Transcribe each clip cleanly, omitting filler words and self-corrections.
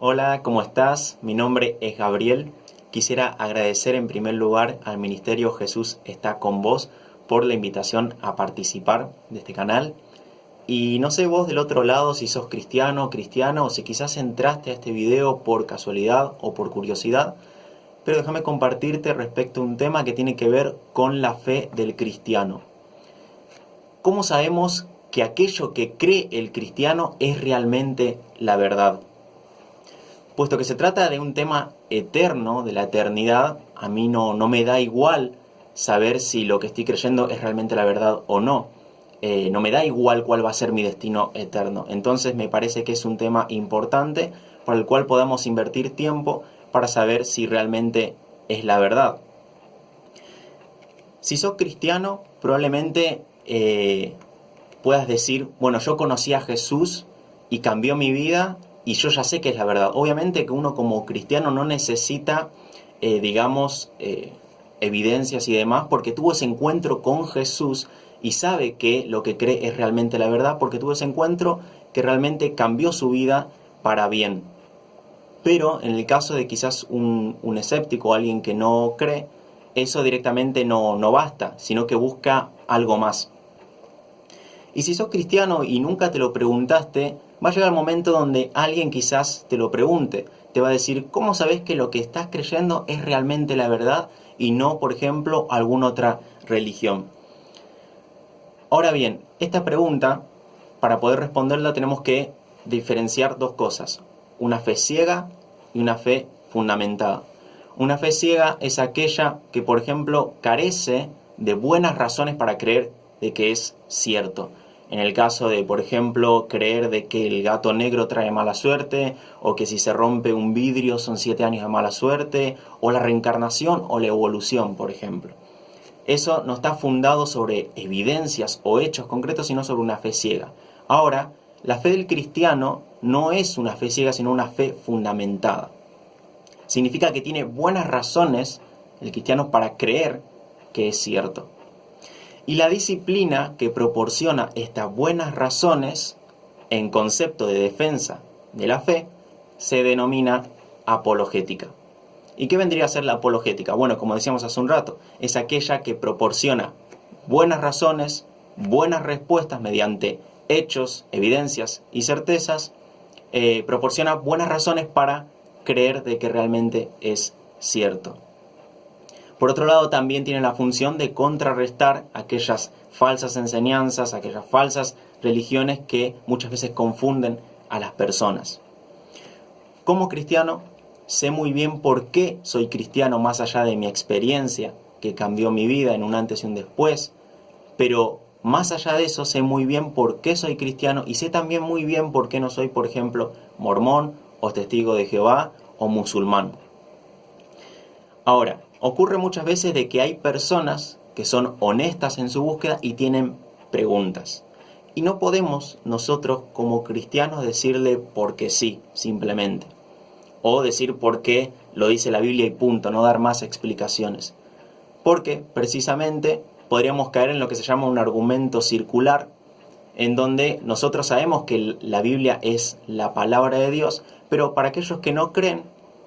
Hola, ¿cómo estás? Mi nombre es Gabriel. Quisiera agradecer en primer lugar al Ministerio Jesús está con vos por la invitación a participar de este canal. Y no sé vos del otro lado si sos cristiano o cristiano o si quizás entraste a este video por casualidad o por curiosidad, pero déjame compartirte respecto a un tema que tiene que ver con la fe del cristiano. ¿Cómo sabemos que aquello que cree el cristiano es realmente la verdad? Puesto que se trata de un tema eterno, de la eternidad, a mí no me da igual saber si lo que estoy creyendo es realmente la verdad o no. No me da igual cuál va a ser mi destino eterno. Entonces me parece que es un tema importante para el cual podamos invertir tiempo para saber si realmente es la verdad. Si sos cristiano, probablemente puedas decir, bueno, yo conocí a Jesús y cambió mi vida y yo ya sé que es la verdad. Obviamente que uno como cristiano no necesita, evidencias y demás, porque tuvo ese encuentro con Jesús y sabe que lo que cree es realmente la verdad, porque tuvo ese encuentro que realmente cambió su vida para bien. Pero en el caso de quizás un escéptico o alguien que no cree, eso directamente no basta, sino que busca algo más. Y si sos cristiano y nunca te lo preguntaste, va a llegar el momento donde alguien quizás te lo pregunte. Te va a decir, ¿cómo sabes que lo que estás creyendo es realmente la verdad y no, por ejemplo, alguna otra religión? Ahora bien, esta pregunta, para poder responderla tenemos que diferenciar dos cosas. Una fe ciega y una fe fundamentada. Una fe ciega es aquella que, por ejemplo, carece de buenas razones para creer de que es cierto. En el caso de, por ejemplo, creer de que el gato negro trae mala suerte, o que si se rompe un vidrio son 7 años de mala suerte, o la reencarnación o la evolución, por ejemplo. Eso no está fundado sobre evidencias o hechos concretos, sino sobre una fe ciega. Ahora, la fe del cristiano no es una fe ciega, sino una fe fundamentada. Significa que tiene buenas razones el cristiano para creer que es cierto. Y la disciplina que proporciona estas buenas razones en concepto de defensa de la fe se denomina apologética. ¿Y qué vendría a ser la apologética? Bueno, como decíamos hace un rato, es aquella que proporciona buenas razones, buenas respuestas mediante hechos, evidencias y certezas, proporciona buenas razones para creer de que realmente es cierto. Por otro lado, también tiene la función de contrarrestar aquellas falsas enseñanzas, aquellas falsas religiones que muchas veces confunden a las personas. Como cristiano, sé muy bien por qué soy cristiano más allá de mi experiencia, que cambió mi vida en un antes y un después, pero más allá de eso sé muy bien por qué soy cristiano y sé también muy bien por qué no soy, por ejemplo, mormón o testigo de Jehová o musulmán. Ahora, ocurre muchas veces de que hay personas que son honestas en su búsqueda y tienen preguntas. Y no podemos nosotros como cristianos decirle porque sí, simplemente. O decir por qué lo dice la Biblia y punto, no dar más explicaciones. Porque precisamente podríamos caer en lo que se llama un argumento circular, en donde nosotros sabemos que la Biblia es la palabra de Dios, pero para aquellos que no creen,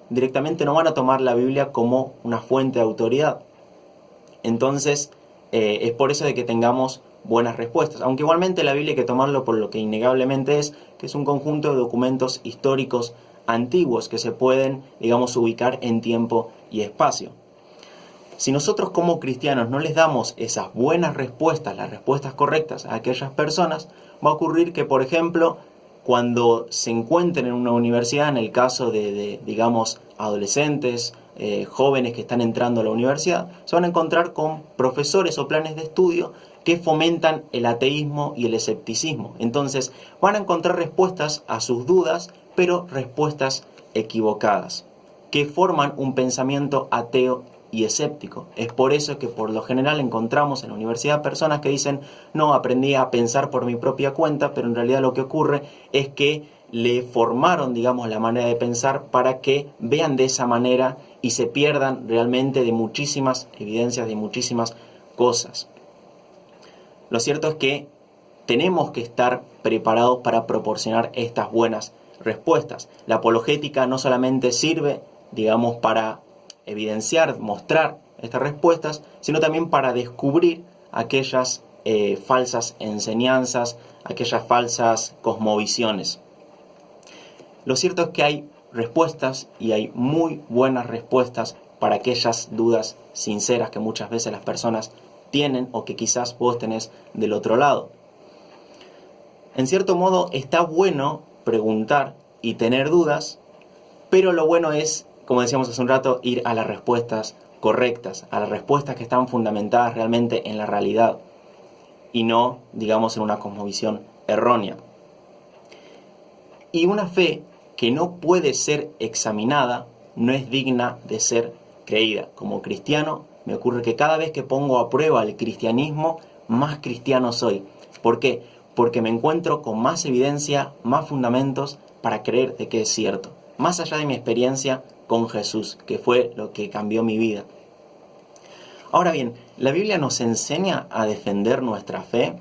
directamente no van a tomar la Biblia como una fuente de autoridad. Entonces, es por eso de que tengamos buenas respuestas. Aunque igualmente la Biblia hay que tomarlo por lo que innegablemente es, que es un conjunto de documentos históricos antiguos que se pueden, ubicar en tiempo y espacio. Si nosotros como cristianos no les damos esas buenas respuestas, las respuestas correctas a aquellas personas, va a ocurrir que, por ejemplo, cuando se encuentren en una universidad, en el caso de adolescentes, jóvenes que están entrando a la universidad, se van a encontrar con profesores o planes de estudio que fomentan el ateísmo y el escepticismo. Entonces van a encontrar respuestas a sus dudas, pero respuestas equivocadas, que forman un pensamiento ateo y escéptico. Es por eso que por lo general encontramos en la universidad personas que dicen, no, aprendí a pensar por mi propia cuenta, pero en realidad lo que ocurre es que le formaron, la manera de pensar para que vean de esa manera y se pierdan realmente de muchísimas evidencias, de muchísimas cosas. Lo cierto es que tenemos que estar preparados para proporcionar estas buenas respuestas. La apologética no solamente sirve, digamos, para evidenciar, mostrar estas respuestas, sino también para descubrir aquellas falsas enseñanzas, aquellas falsas cosmovisiones. Lo cierto es que hay respuestas, y hay muy buenas respuestas para aquellas dudas sinceras que muchas veces las personas tienen o que quizás vos tenés del otro lado. En cierto modo está bueno preguntar y tener dudas, pero lo bueno es, como decíamos hace un rato, ir a las respuestas correctas, a las respuestas que están fundamentadas realmente en la realidad y no, digamos, en una cosmovisión errónea. Y una fe que no puede ser examinada no es digna de ser creída. Como cristiano, me ocurre que cada vez que pongo a prueba el cristianismo, más cristiano soy. ¿Por qué? Porque me encuentro con más evidencia, más fundamentos para creer de que es cierto. Más allá de mi experiencia con Jesús, que fue lo que cambió mi vida. Ahora bien, ¿la Biblia nos enseña a defender nuestra fe?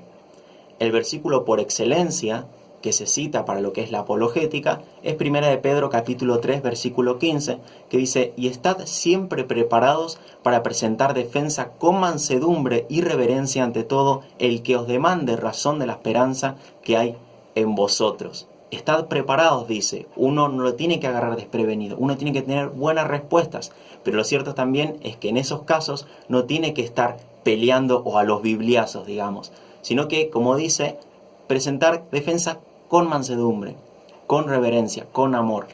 El versículo por excelencia que se cita para lo que es la apologética es 1 de Pedro capítulo 3 versículo 15, que dice: y estad siempre preparados para presentar defensa con mansedumbre y reverencia ante todo el que os demande razón de la esperanza que hay en vosotros. Estad preparados, dice. Uno no lo tiene que agarrar desprevenido, uno tiene que tener buenas respuestas, pero lo cierto también es que en esos casos no tiene que estar peleando o a los bibliazos, digamos, sino que, como dice, presentar defensa con mansedumbre, con reverencia, con amor.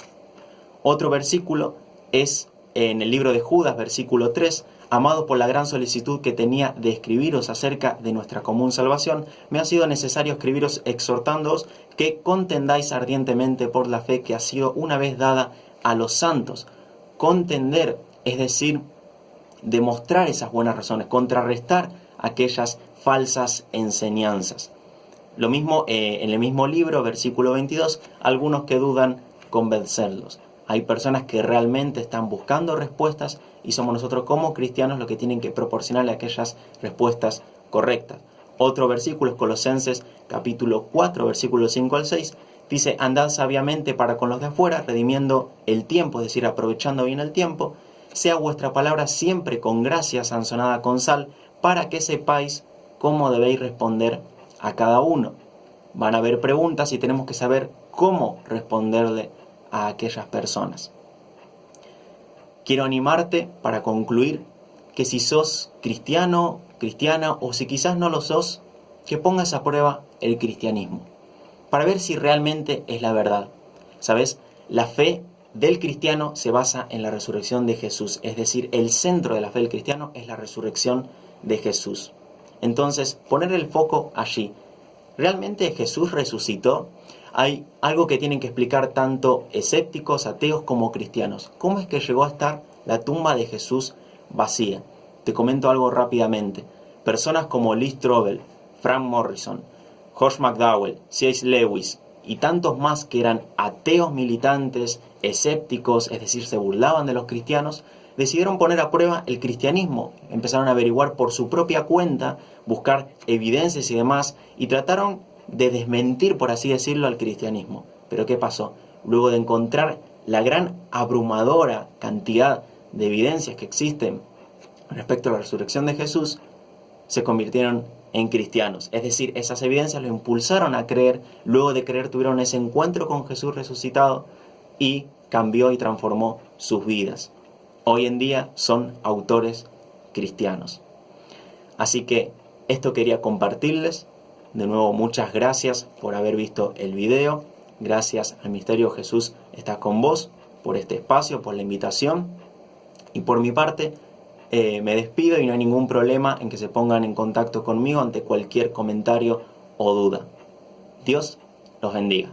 Otro versículo es en el libro de Judas, versículo 3, amado por la gran solicitud que tenía de escribiros acerca de nuestra común salvación, me ha sido necesario escribiros exhortándoos que contendáis ardientemente por la fe que ha sido una vez dada a los santos. Contender, es decir, demostrar esas buenas razones, contrarrestar aquellas falsas enseñanzas. Lo mismo en el mismo libro, versículo 22, algunos que dudan, convencerlos. Hay personas que realmente están buscando respuestas y somos nosotros como cristianos los que tienen que proporcionarle aquellas respuestas correctas. Otro versículo es Colosenses capítulo 4, versículo 5 al 6. Dice: andad sabiamente para con los de afuera, redimiendo el tiempo, es decir, aprovechando bien el tiempo. Sea vuestra palabra siempre con gracia, sazonada con sal, para que sepáis cómo debéis responder a cada uno. Van a haber preguntas y tenemos que saber cómo responderle a aquellas personas. Quiero animarte para concluir que si sos cristiano, cristiana, o si quizás no lo sos, que pongas a prueba el cristianismo para ver si realmente es la verdad. ¿Sabes? La fe del cristiano se basa en la resurrección de Jesús, es decir, el centro de la fe del cristiano es la resurrección de Jesús. Entonces, poner el foco allí. ¿Realmente Jesús resucitó? Hay algo que tienen que explicar tanto escépticos, ateos como cristianos. ¿Cómo es que llegó a estar la tumba de Jesús vacía? Te comento algo rápidamente. Personas como Lee Strobel, Frank Morrison, Josh McDowell, C.S. Lewis y tantos más que eran ateos militantes, escépticos, es decir, se burlaban de los cristianos, decidieron poner a prueba el cristianismo. Empezaron a averiguar por su propia cuenta, buscar evidencias y demás, y trataron de desmentir, por así decirlo, al cristianismo. Pero ¿qué pasó? Luego de encontrar la gran abrumadora cantidad de evidencias que existen respecto a la resurrección de Jesús, se convirtieron en cristianos. Es decir, esas evidencias los impulsaron a creer, luego de creer tuvieron ese encuentro con Jesús resucitado y cambió y transformó sus vidas. Hoy en día son autores cristianos. Así que esto quería compartirles. De nuevo, muchas gracias por haber visto el video. Gracias al Misterio Jesús está con vos, por este espacio, por la invitación. Y por mi parte, me despido y no hay ningún problema en que se pongan en contacto conmigo ante cualquier comentario o duda. Dios los bendiga.